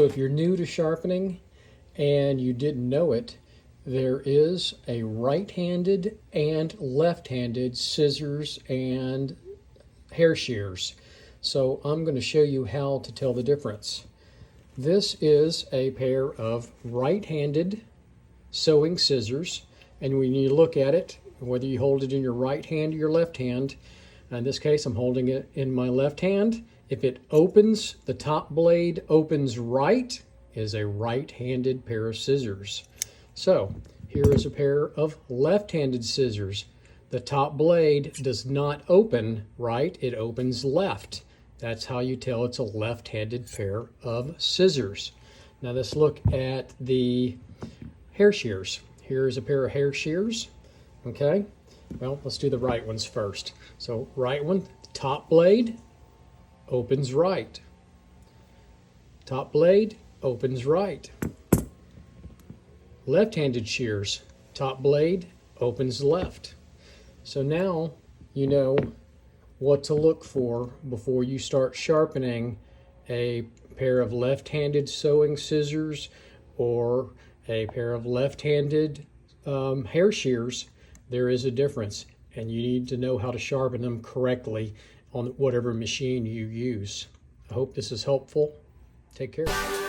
So if you're new to sharpening and you didn't know it, there is a right-handed and left-handed scissors and hair shears. So I'm going to show you how to tell the difference. This is a pair of right-handed sewing scissors, and when you look at it, whether you hold it in your right hand or your left hand, in this case I'm holding it in my left hand, if it opens, the top blade opens right, is a right-handed pair of scissors. So here is a pair of left-handed scissors. The top blade does not open right, it opens left. That's how you tell it's a left-handed pair of scissors. Now let's look at the hair shears. Here is a pair of hair shears. Okay, well, let's do the right ones first. So right one, top blade opens right. Top blade opens right. Left-handed shears, top blade opens left. So now you know what to look for before you start sharpening a pair of left-handed sewing scissors or a pair of left-handed hair shears. There is a difference, and you need to know how to sharpen them correctly on whatever machine you use. I hope this is helpful. Take care.